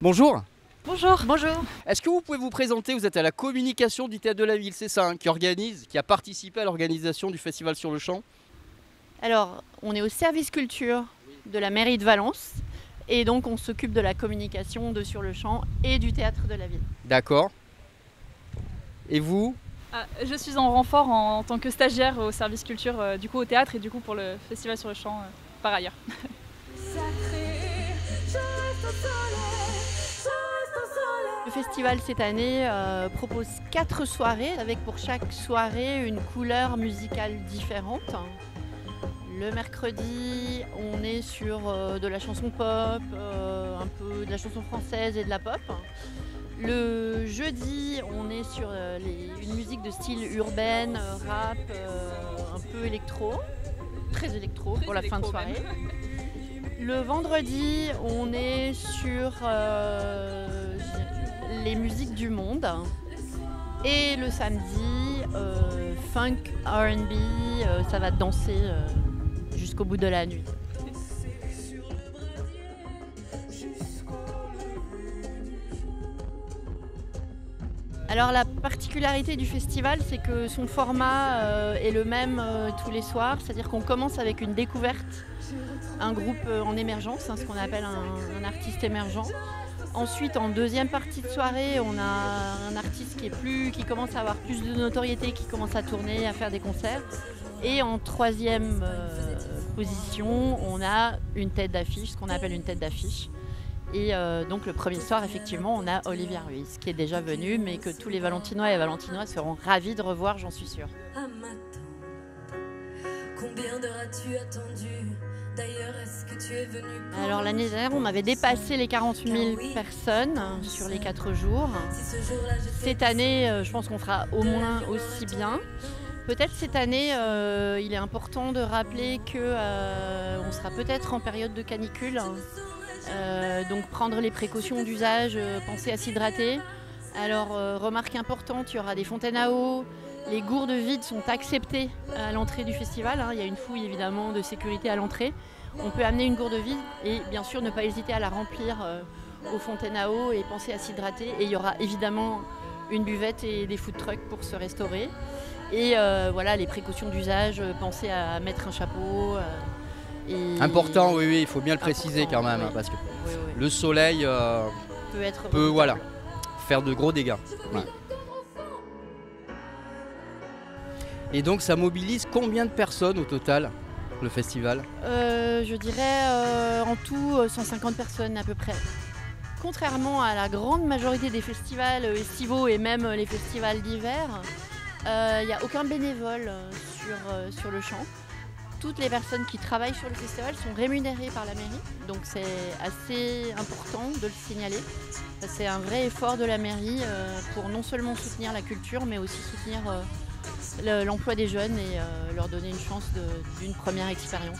Bonjour. Bonjour. Bonjour. Est-ce que vous pouvez vous présenter? Vous êtes à la communication du Théâtre de la Ville, c'est ça, hein, qui a participé à l'organisation du Festival sur le Champ? Alors, on est au service culture de la mairie de Valence et donc on s'occupe de la communication de Sur le Champ et du Théâtre de la Ville. D'accord. Et vous? Je suis en renfort en tant que stagiaire au service culture du coup au théâtre et du coup pour le Festival sur le Champ par ailleurs. Le festival cette année propose 4 soirées avec pour chaque soirée une couleur musicale différente. Le mercredi, on est sur de la chanson pop, un peu de la chanson française et de la pop. Le jeudi, on est sur une musique de style urbaine, rap, un peu électro, très électro pour la fin de soirée. Le vendredi, on est sur les musiques du monde. Et le samedi, funk, R&B, ça va danser jusqu'au bout de la nuit. Alors la particularité du festival, c'est que son format est le même tous les soirs, c'est-à-dire qu'on commence avec une découverte, un groupe en émergence, ce qu'on appelle un artiste émergent. Ensuite, en deuxième partie de soirée, on a un artiste qui commence à avoir plus de notoriété, qui commence à tourner, à faire des concerts. Et en troisième position, on a une tête d'affiche, ce qu'on appelle une tête d'affiche. Et donc le premier soir, effectivement, on a Olivia Ruiz, qui est déjà venue, mais que tous les Valentinois et Valentinoises seront ravis de revoir, j'en suis sûre. Combien d'heures as-tu attendu? D'ailleurs, est-ce que tu es venu? Alors l'année dernière, on avait dépassé les 40 000 personnes sur les 4 jours. Cette année, je pense qu'on fera au moins aussi bien. Peut-être cette année, il est important de rappeler qu'on sera peut-être en période de canicule. Donc prendre les précautions d'usage, penser à s'hydrater. Alors remarque importante, il y aura des fontaines à eau. Les gourdes vides sont acceptées à l'entrée du festival. Il y a une fouille évidemment de sécurité à l'entrée. On peut amener une gourde vide et bien sûr ne pas hésiter à la remplir aux fontaines à eau et penser à s'hydrater. Et il y aura évidemment une buvette et des food trucks pour se restaurer. Et voilà, les précautions d'usage, penser à mettre un chapeau. Important, oui, il faut bien le préciser quand même, oui. parce que Oui. le soleil peut voilà, faire de gros dégâts. Oui. Ouais. Et donc ça mobilise combien de personnes au total, le festival? Je dirais en tout 150 personnes à peu près. Contrairement à la grande majorité des festivals estivaux et même les festivals d'hiver, il n'y a aucun bénévole sur le champ. Toutes les personnes qui travaillent sur le festival sont rémunérées par la mairie, donc c'est assez important de le signaler. C'est un vrai effort de la mairie pour non seulement soutenir la culture, mais aussi soutenir l'emploi des jeunes et leur donner une chance d'une première expérience.